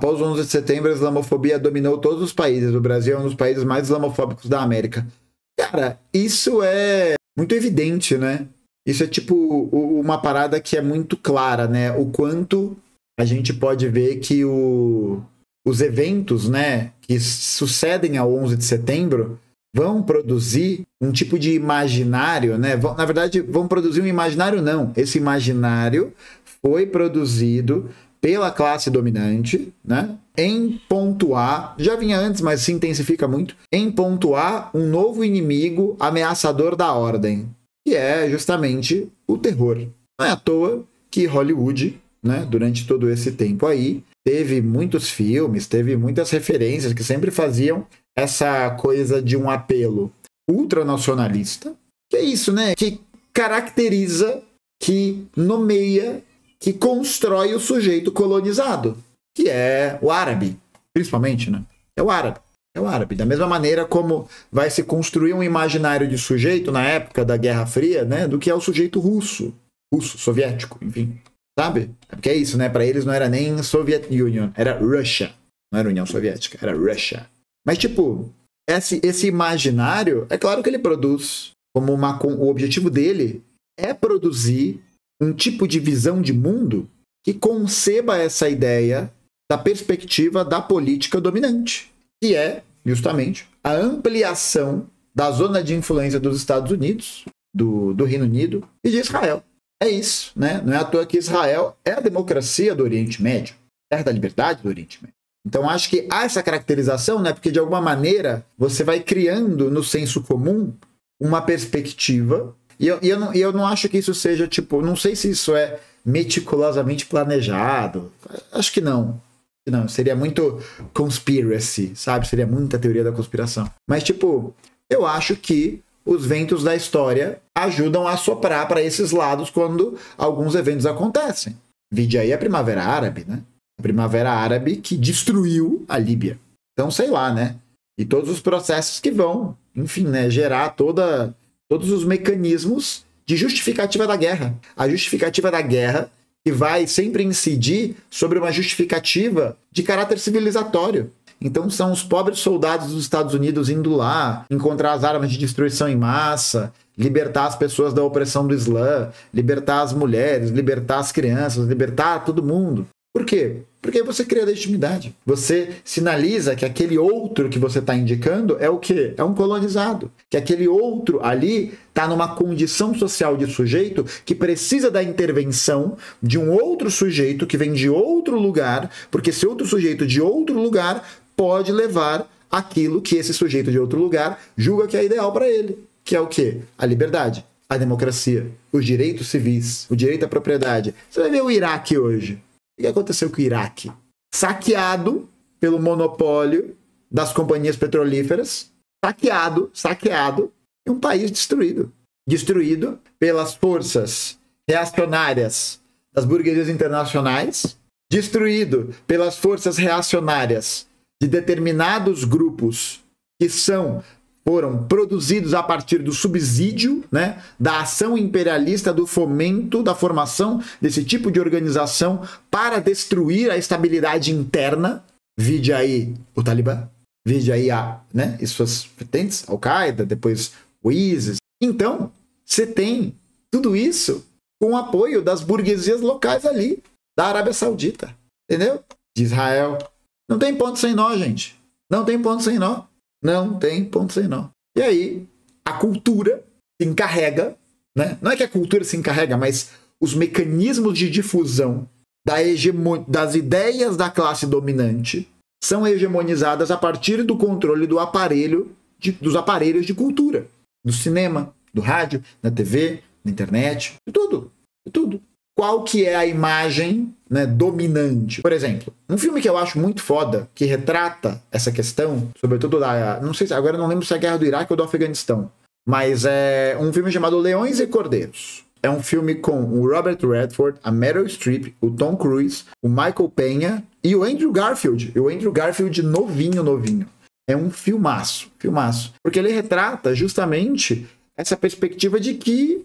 Após o 11 de setembro, a islamofobia dominou todos os países. O Brasil é um dos países mais islamofóbicos da América. Cara, isso é muito evidente, né? Isso é tipo uma parada que é muito clara, né? O quanto a gente pode ver que os eventos, né, que sucedem ao 11 de setembro vão produzir um tipo de imaginário, né? Na verdade, vão produzir um imaginário, não. Esse imaginário foi produzido pela classe dominante, né? Em pontuar, já vinha antes, mas se intensifica muito, em pontuar um novo inimigo ameaçador da ordem, que é justamente o terror. Não é à toa que Hollywood, né, durante todo esse tempo aí, teve muitos filmes, teve muitas referências que sempre faziam essa coisa de um apelo ultranacionalista, que é isso, né? Que caracteriza, que nomeia, que constrói o sujeito colonizado, que é o árabe, principalmente, né? É o árabe. É o árabe. Da mesma maneira como vai se construir um imaginário de sujeito na época da Guerra Fria, né? Do que é o sujeito russo, soviético, enfim. Sabe? Porque é isso, né? Para eles não era nem Soviet Union, era Russia. Não era União Soviética, era Russia. Mas, tipo, esse imaginário, é claro que ele produz como o objetivo dele é produzir um tipo de visão de mundo que conceba essa ideia da perspectiva da política dominante, que é, justamente, a ampliação da zona de influência dos Estados Unidos, do Reino Unido e de Israel. É isso, né? Não é à toa que Israel é a democracia do Oriente Médio, terra da liberdade do Oriente Médio. Então, acho que há essa caracterização, né? Porque, de alguma maneira, você vai criando no senso comum uma perspectiva. E eu não acho que isso seja, tipo... Não sei se isso é meticulosamente planejado. Acho que não. Não, seria muito conspiracy, sabe? Seria muita teoria da conspiração. Mas, tipo, eu acho que os ventos da história ajudam a soprar para esses lados quando alguns eventos acontecem. Vide aí a Primavera Árabe, né? A Primavera Árabe que destruiu a Líbia. Então, sei lá, né? E todos os processos que vão, enfim, né, gerar todos os mecanismos de justificativa da guerra. A justificativa da guerra que vai sempre incidir sobre uma justificativa de caráter civilizatório. Então são os pobres soldados dos Estados Unidos indo lá, encontrar as armas de destruição em massa, libertar as pessoas da opressão do Islã, libertar as mulheres, libertar as crianças, libertar todo mundo. Por quê? Porque você cria legitimidade. Você sinaliza que aquele outro que você está indicando é o quê? É um colonizado. Que aquele outro ali está numa condição social de sujeito que precisa da intervenção de um outro sujeito que vem de outro lugar, porque esse outro sujeito de outro lugar pode levar aquilo que esse sujeito de outro lugar julga que é ideal para ele. Que é o quê? A liberdade, a democracia, os direitos civis, o direito à propriedade. Você vai ver o Iraque hoje. O que aconteceu com o Iraque? Saqueado pelo monopólio das companhias petrolíferas, saqueado, e um país destruído. Destruído pelas forças reacionárias das burguesias internacionais, destruído pelas forças reacionárias de determinados grupos que foram produzidos a partir do subsídio, né, da ação imperialista, do fomento, da formação desse tipo de organização para destruir a estabilidade interna. Vide aí o Talibã, vide aí e suas vertentes, Al-Qaeda, depois o ISIS. Então, você tem tudo isso com o apoio das burguesias locais ali, da Arábia Saudita, entendeu? De Israel. Não tem ponto sem nó, gente. Não tem ponto sem nó. Não tem ponto sem nó. E aí, a cultura se encarrega, né? Não é que a cultura se encarrega, mas os mecanismos de difusão das ideias da classe dominante são hegemonizadas a partir do controle dos aparelhos de cultura. Do cinema, do rádio, da TV, da internet, de tudo. De tudo. Qual que é a imagem, né, dominante? Por exemplo, um filme que eu acho muito foda, que retrata essa questão, sobretudo não sei se agora eu não lembro se é a Guerra do Iraque ou do Afeganistão, mas é um filme chamado Leões e Cordeiros. É um filme com o Robert Redford, a Meryl Streep, o Tom Cruise, o Michael Peña e o Andrew Garfield. E o Andrew Garfield novinho. É um filmaço. Porque ele retrata justamente essa perspectiva de que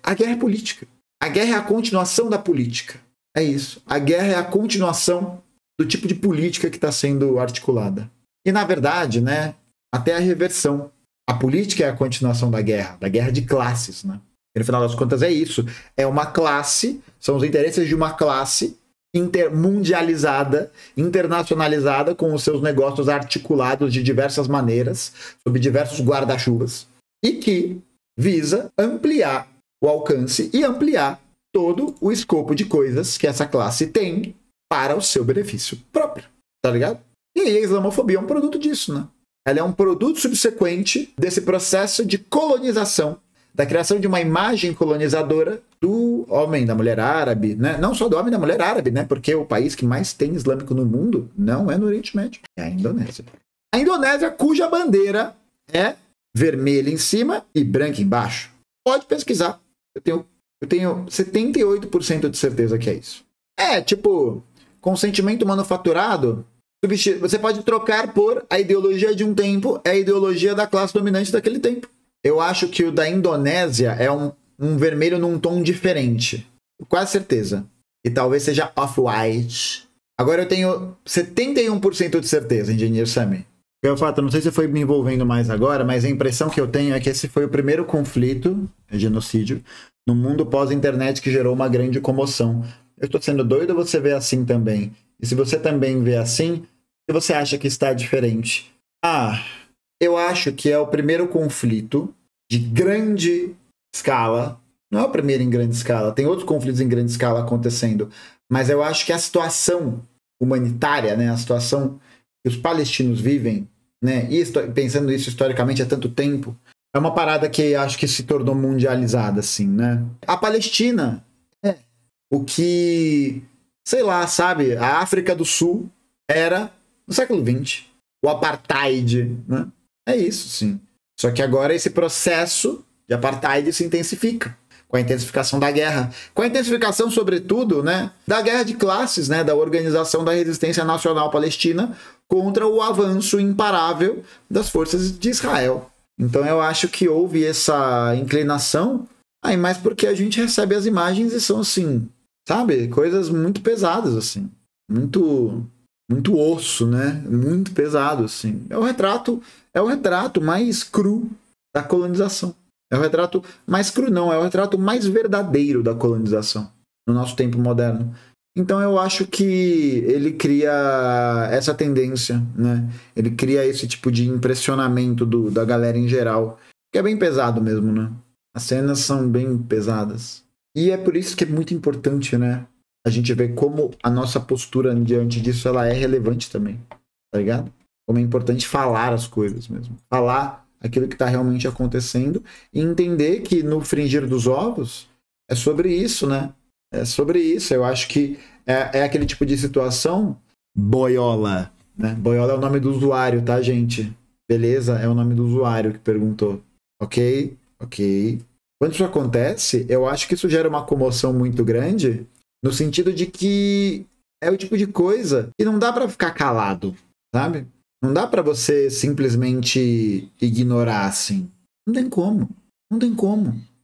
a guerra é política. A guerra é a continuação da política. É isso. A guerra é a continuação do tipo de política que está sendo articulada. E, na verdade, né, até a reversão. A política é a continuação da guerra de classes, né? E, no final das contas, é isso. É uma classe, são os interesses de uma classe mundializada, internacionalizada, com os seus negócios articulados de diversas maneiras, sob diversos guarda-chuvas, e que visa ampliar o alcance e ampliar todo o escopo de coisas que essa classe tem para o seu benefício próprio, tá ligado? E aí a islamofobia é um produto disso, né? Ela é um produto subsequente desse processo de colonização, da criação de uma imagem colonizadora do homem, da mulher árabe, né? Não só do homem e da mulher árabe, né? Porque o país que mais tem islâmico no mundo não é no Oriente Médio, é a Indonésia. A Indonésia, cuja bandeira é vermelha em cima e branca embaixo. Pode pesquisar. Eu tenho 78% de certeza que é isso. É, tipo, consentimento manufaturado, você pode trocar por a ideologia de um tempo, é a ideologia da classe dominante daquele tempo. Eu acho que o da Indonésia é um vermelho num tom diferente. Quase certeza. E talvez seja off-white. Agora eu tenho 71% de certeza, engenheiro Sammy. Eu fato, não sei se foi me envolvendo mais agora, mas a impressão que eu tenho é que esse foi o primeiro conflito, genocídio, no mundo pós-internet que gerou uma grande comoção. Eu estou sendo doido ou você vê assim também? E se você também vê assim, o que você acha que está diferente? Eu acho que é o primeiro conflito de grande escala. Não é o primeiro em grande escala, tem outros conflitos em grande escala acontecendo. Mas eu acho que a situação humanitária, né, a situação que os palestinos vivem, né, e pensando nisso historicamente há tanto tempo, é uma parada que acho que se tornou mundializada, assim, né? A Palestina é o que, sei lá, sabe, a África do Sul era no século XX. O apartheid, né? É isso, sim. Só que agora esse processo de apartheid se intensifica com a intensificação da guerra, com a intensificação, sobretudo, né, da guerra de classes, né, da organização da resistência nacional palestina contra o avanço imparável das forças de Israel. Então eu acho que houve essa inclinação, mais porque a gente recebe as imagens e são assim, sabe, coisas muito pesadas, assim, muito osso, né, muito pesado, assim. É o retrato mais cru da colonização. É o retrato mais cru, não, é o retrato mais verdadeiro da colonização no nosso tempo moderno. Então eu acho que ele cria essa tendência, né? Ele cria esse tipo de impressionamento da galera em geral, que é bem pesado mesmo, né? As cenas são bem pesadas. E é por isso que é muito importante, né? A gente ver como a nossa postura diante disso ela é relevante também, tá ligado? Como é importante falar as coisas mesmo. Falar aquilo que está realmente acontecendo e entender que no fringir dos ovos é sobre isso, né? É sobre isso. Eu acho que é aquele tipo de situação boiola, né? Boiola é o nome do usuário, tá, gente? Beleza? É o nome do usuário que perguntou. Ok? Quando isso acontece, eu acho que isso gera uma comoção muito grande no sentido de que é o tipo de coisa que não dá para ficar calado, sabe? Não dá para você simplesmente ignorar assim. Não tem como.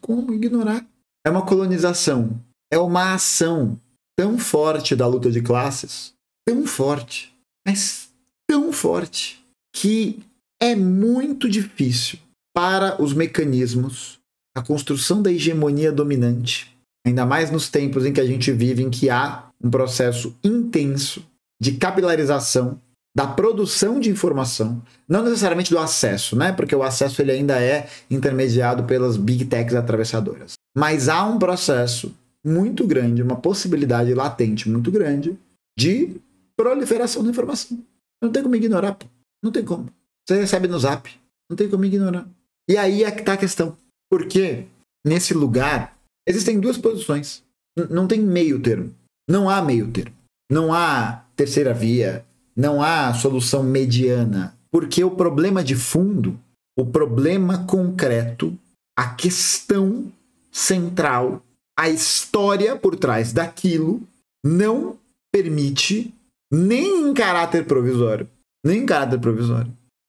Como ignorar? É uma colonização. É uma ação tão forte da luta de classes. Tão forte. Mas tão forte. Que é muito difícil para os mecanismos, a construção da hegemonia dominante. Ainda mais nos tempos em que a gente vive, em que há um processo intenso de capilarização da produção de informação, não necessariamente do acesso, né? Porque o acesso ele ainda é intermediado pelas big techs atravessadoras. Mas há um processo muito grande, uma possibilidade latente muito grande de proliferação da informação. Não tem como ignorar, pô. Não tem como. Você recebe no Zap. Não tem como ignorar. E aí é que tá a questão. Porque nesse lugar existem duas posições. Não tem meio termo. Não há meio termo. Não há terceira via. Não há solução mediana, porque o problema de fundo, o problema concreto, a questão central, a história por trás daquilo não permite, nem em caráter provisório,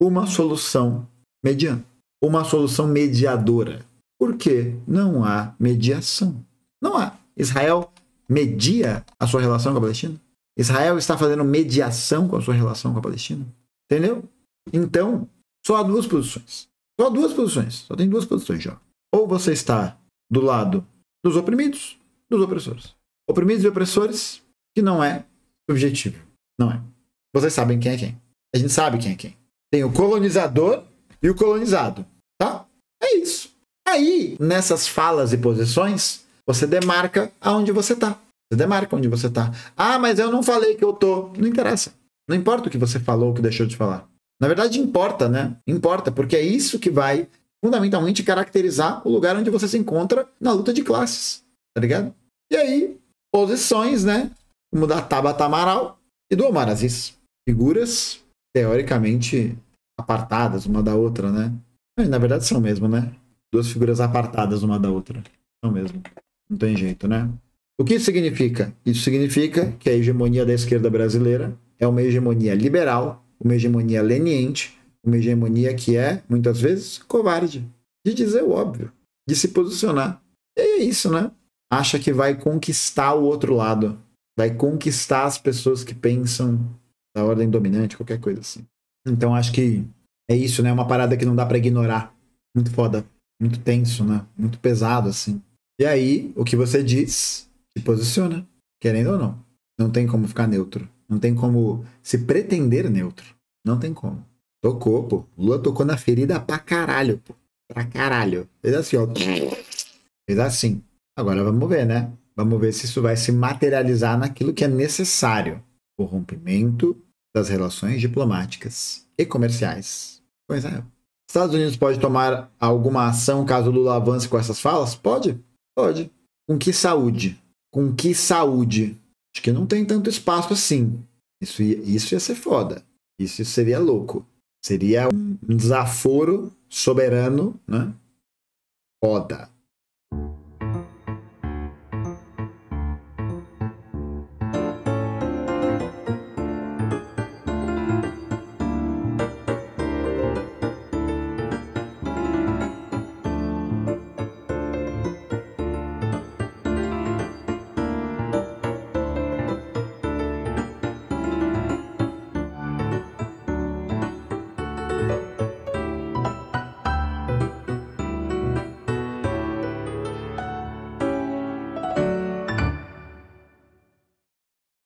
uma solução mediana, uma solução mediadora. Porque não há mediação. Não há. Israel media a sua relação com a Palestina? Israel está fazendo mediação com a sua relação com a Palestina? Entendeu? Então, só há duas posições. Só há duas posições. Só tem duas posições já. Ou você está do lado dos oprimidos, dos opressores. Oprimidos e opressores, que não é subjetivo. Não é. Vocês sabem quem é quem. A gente sabe quem é quem. Tem o colonizador e o colonizado. Tá? É isso. Aí, nessas falas e posições, você demarca aonde você tá. Você demarca onde você tá. Ah, mas eu não falei que eu tô. Não interessa. Não importa o que você falou ou o que deixou de falar. Na verdade, importa, né? Importa, porque é isso que vai fundamentalmente caracterizar o lugar onde você se encontra na luta de classes. Tá ligado? E aí, posições, né? Como da Tabata Amaral e do Omar Aziz. Figuras, teoricamente, apartadas uma da outra, né? Na verdade, são mesmo, né? Duas figuras apartadas uma da outra. São mesmo. Não tem jeito, né? O que isso significa? Isso significa que a hegemonia da esquerda brasileira é uma hegemonia liberal, uma hegemonia leniente, uma hegemonia que é, muitas vezes, covarde. De dizer o óbvio. De se posicionar. E é isso, né? Acha que vai conquistar o outro lado. Vai conquistar as pessoas que pensam da ordem dominante, qualquer coisa assim. Então, acho que é isso, né? Uma parada que não dá pra ignorar. Muito foda. Muito tenso, né? Muito pesado, assim. E aí, o que você diz, se posiciona. Querendo ou não. Não tem como ficar neutro. Não tem como se pretender neutro. Não tem como. Tocou, pô. Lula tocou na ferida pra caralho, pô. Pra caralho. Fez assim, ó. Fez assim. Agora vamos ver, né? Vamos ver se isso vai se materializar naquilo que é necessário. O rompimento das relações diplomáticas e comerciais com Israel. Estados Unidos pode tomar alguma ação caso Lula avance com essas falas? Pode? Pode. Com que saúde? Com que saúde? Acho que não tem tanto espaço assim. Isso ia ser foda. Isso seria louco. Seria um desaforo soberano, né? Foda.